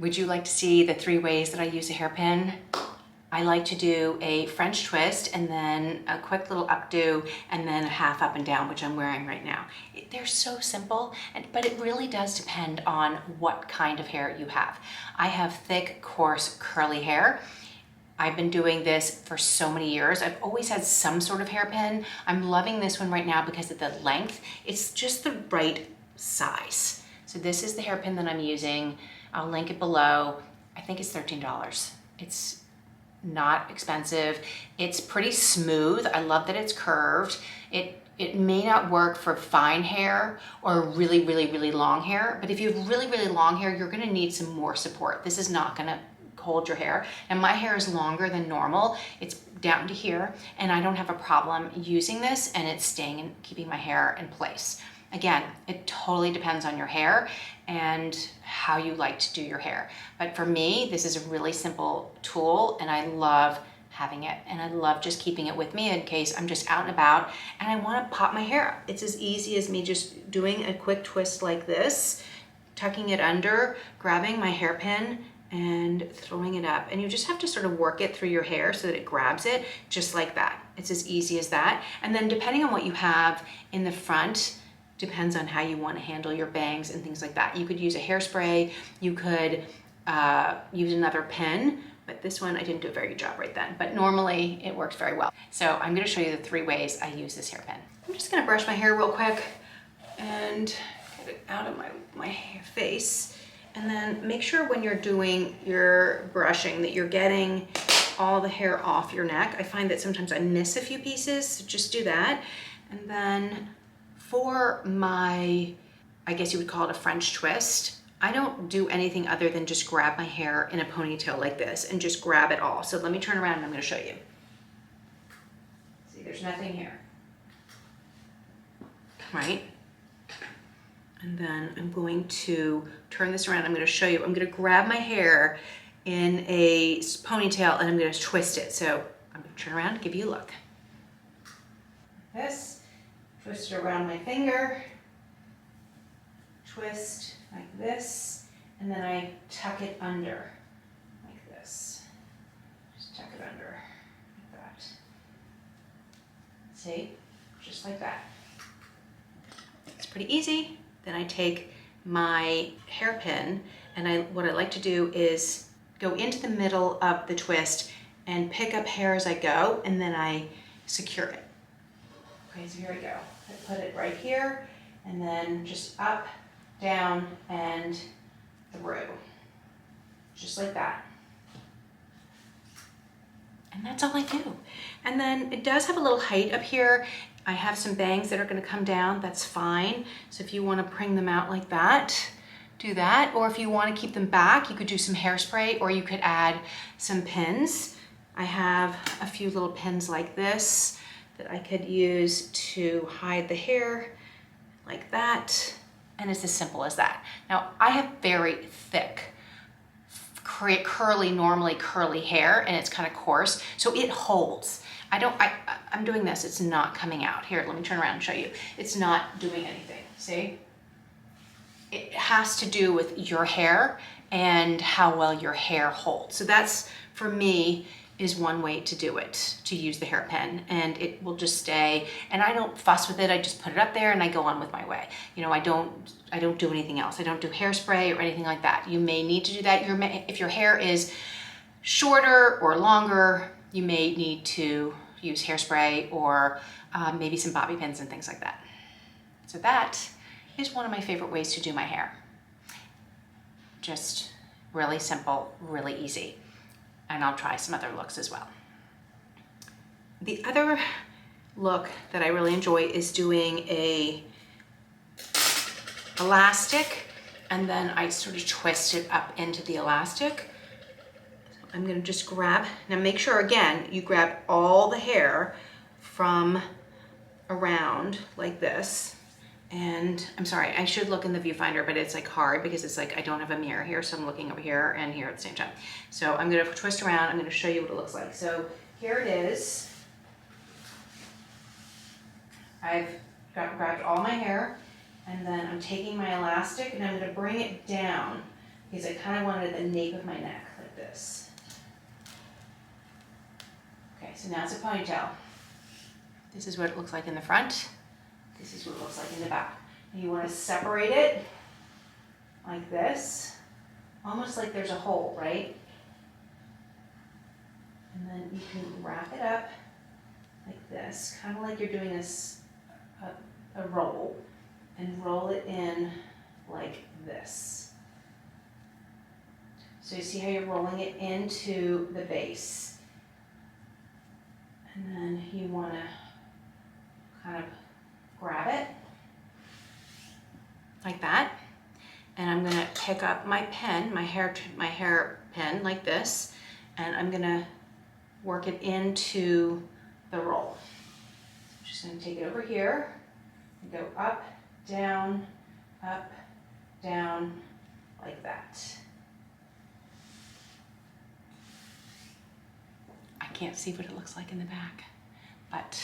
Would you like to see the 3 ways that I use a hairpin? I like to do a French twist and then a quick little updo and then a half up and down, which I'm wearing right now. They're so simple, but it really does depend on what kind of hair you have. I have thick, coarse, curly hair. I've been doing this for so many years. I've always had some sort of hairpin. I'm loving this one right now because of the length. It's just the right size. So this is the hairpin that I'm using. I'll link it below. I think it's $13. It's not expensive. It's pretty smooth. I love that it's curved. It may not work for fine hair or really, really, really long hair, but if you have really, really long hair, you're gonna need some more support. This is not gonna hold your hair. And my hair is longer than normal. It's down to here, and I don't have a problem using this, and it's staying and keeping my hair in place. Again, it totally depends on your hair and how you like to do your hair. But for me, this is a really simple tool, and I love having it. And I love just keeping it with me in case I'm just out and about and I want to pop my hair up. It's as easy as me just doing a quick twist like this, tucking it under, grabbing my hairpin and throwing it up. And you just have to sort of work it through your hair so that it grabs it just like that. It's as easy as that. And then depending on what you have in the front, depends on how you want to handle your bangs and things like that. You could use a hairspray, you could use another pin, but this one I didn't do a very good job right then, but normally it works very well. So I'm gonna show you the 3 ways I use this hairpin. I'm just gonna brush my hair real quick and get it out of my face. And then make sure when you're doing your brushing that you're getting all the hair off your neck. I find that sometimes I miss a few pieces, so just do that. And then for my, I guess you would call it a French twist, I don't do anything other than just grab my hair in a ponytail like this and just grab it all. So let me turn around and I'm gonna show you. See, there's nothing here, right? And then I'm going to turn this around. I'm gonna show you, I'm gonna grab my hair in a ponytail and I'm gonna twist it. So I'm gonna turn around and give you a look. Like this. Twist it around my finger, twist like this, and then I tuck it under like this. Just tuck it under like that. See, just like that. It's pretty easy. Then I take my hairpin, and what I like to do is go into the middle of the twist and pick up hair as I go, and then I secure it. Okay, so here we go. I put it right here, and then just up, down, and through. Just like that. And that's all I do. And then it does have a little height up here. I have some bangs that are gonna come down, that's fine. So if you wanna bring them out like that, do that. Or if you wanna keep them back, you could do some hairspray, or you could add some pins. I have a few little pins like this that I could use to hide the hair like that. And it's as simple as that. Now, I have very thick, normally curly hair, and it's kind of coarse, so it holds. I'm doing this, it's not coming out. Here, let me turn around and show you. It's not doing anything, see? It has to do with your hair and how well your hair holds. So that's, for me, is one way to do it, to use the hairpin, and it will just stay. And I don't fuss with it. I just put it up there and I go on with my way. You know, I don't do anything else. I don't do hairspray or anything like that. You may need to do that. If your hair is shorter or longer, you may need to use hairspray or maybe some bobby pins and things like that. So that is one of my favorite ways to do my hair. Just really simple, really easy. And I'll try some other looks as well. The other look that I really enjoy is doing a elastic, and then I sort of twist it up into the elastic. So I'm gonna just grab, now make sure again, you grab all the hair from around like this. And I'm sorry, I should look in the viewfinder, but it's like hard because it's like I don't have a mirror here, so I'm looking over here and here at the same time. So I'm gonna twist around, I'm gonna show you what it looks like. So here it is. I've grabbed all my hair, and then I'm taking my elastic and I'm gonna bring it down because I kind of wanted the nape of my neck like this. Okay, so now it's a ponytail. This is what it looks like in the front. This is what it looks like in the back. And you want to separate it like this, almost like there's a hole, right? And then you can wrap it up like this, kind of like you're doing a roll, and roll it in like this. So you see how you're rolling it into the base. And then you want to kind of grab it like that. And I'm going to pick up my pen, my hair pen like this, and I'm going to work it into the roll. I'm just going to take it over here and go up, down, like that. I can't see what it looks like in the back, but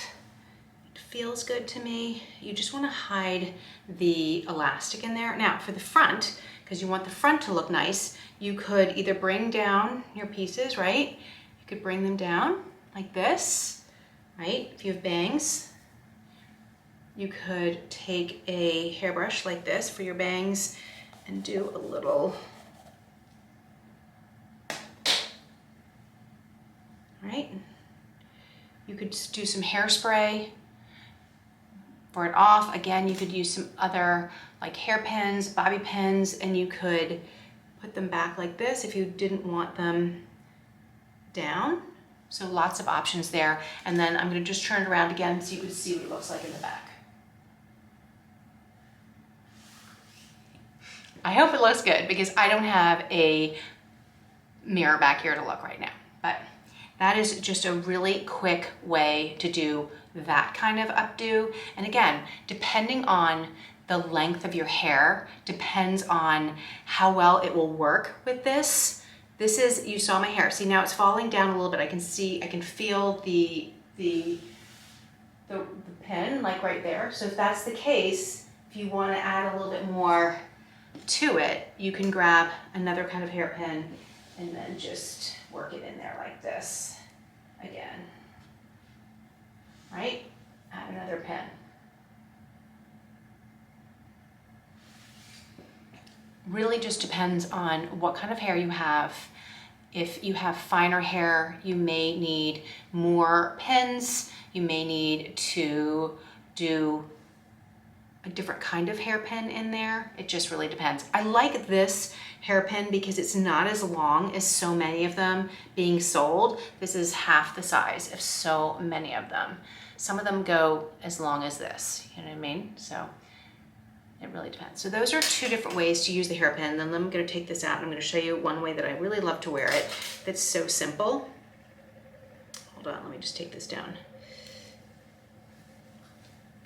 it feels good to me. You just want to hide the elastic in there. Now for the front, because you want the front to look nice, you could either bring down your pieces, right? You could bring them down like this, right? If you have bangs, you could take a hairbrush like this for your bangs and do a little, right? You could do some hairspray for it off. Again, you could use some other like hairpins, bobby pins, and you could put them back like this if you didn't want them down. So lots of options there. And then I'm gonna just turn it around again so you can see what it looks like in the back. I hope it looks good because I don't have a mirror back here to look right now, but that is just a really quick way to do that kind of updo. And again, depending on the length of your hair, depends on how well it will work with this. This is, you saw my hair. See, now it's falling down a little bit. I can see, I can feel the pin like right there. So if that's the case, if you want to add a little bit more to it, you can grab another kind of hairpin and then just work it in there like this again, right? Add another pin. Really just depends on what kind of hair you have. If you have finer hair, you may need more pins. You may need to do a different kind of hairpin in there. It just really depends. I like this hairpin because it's not as long as so many of them being sold. This is half the size of so many of them. Some of them go as long as this, you know what I mean? So it really depends. So those are two different ways to use the hairpin. Then I'm gonna take this out and I'm gonna show you one way that I really love to wear it that's so simple. Hold on, let me just take this down.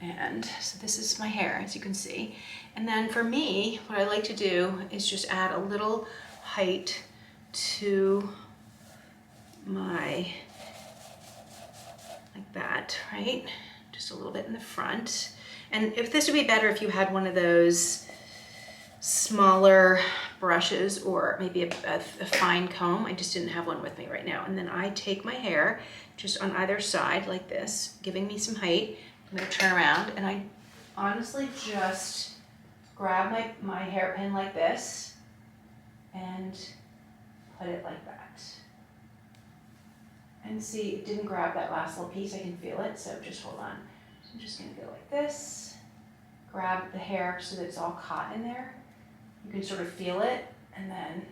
And so this is my hair, as you can see. And then for me, what I like to do is just add a little height to my, like that, right? Just a little bit in the front. And if this would be better if you had one of those smaller brushes or maybe a fine comb. I just didn't have one with me right now. And then I take my hair just on either side like this, giving me some height. I'm gonna turn around and I honestly just grab my hairpin like this and put it like that. And see, it didn't grab that last little piece. I can feel it, so just hold on. So I'm just gonna go like this, grab the hair so that it's all caught in there. You can sort of feel it, and then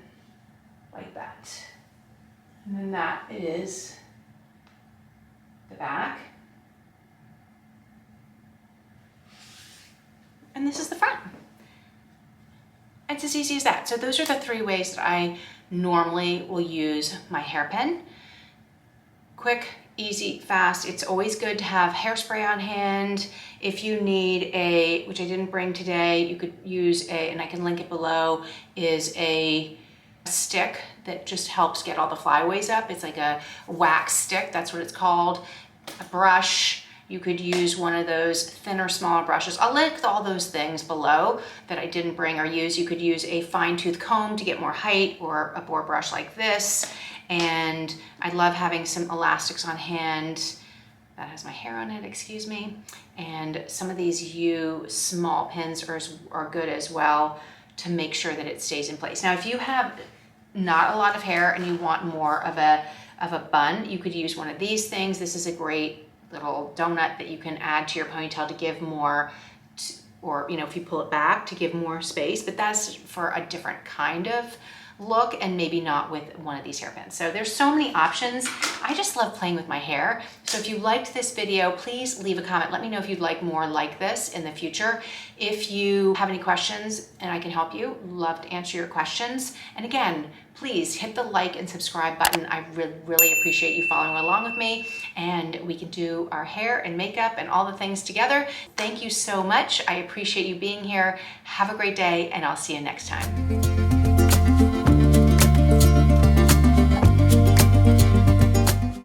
like that. And then that is the back. And this is the front. It's as easy as that. So those are the three ways that I normally will use my hairpin. Quick, easy, fast. It's always good to have hairspray on hand. If you need a, which I didn't bring today, you could use a, and I can link it below, is a stick that just helps get all the flyaways up. It's like a wax stick, that's what it's called. A brush, You could use one of those thinner, smaller brushes. I'll link all those things below that I didn't bring or use. You could use a fine tooth comb to get more height, or a boar brush like this. And I love having some elastics on hand. That has my hair on it, excuse me. And some of these U small pins are good as well to make sure that it stays in place. Now, if you have not a lot of hair and you want more of a bun, you could use one of these things. This is a great little donut that you can add to your ponytail to give more, or if you pull it back to give more space, but that's for a different kind of look, and maybe not with one of these hairpins. So there's so many options. I just love playing with my hair. So if you liked this video, please leave a comment. Let me know if you'd like more like this in the future. If you have any questions and I can help you, love to answer your questions. And again, please hit the like and subscribe button. I really appreciate you following along with me, and we can do our hair and makeup and all the things together. Thank you so much. I appreciate you being here. Have a great day, and I'll see you next time.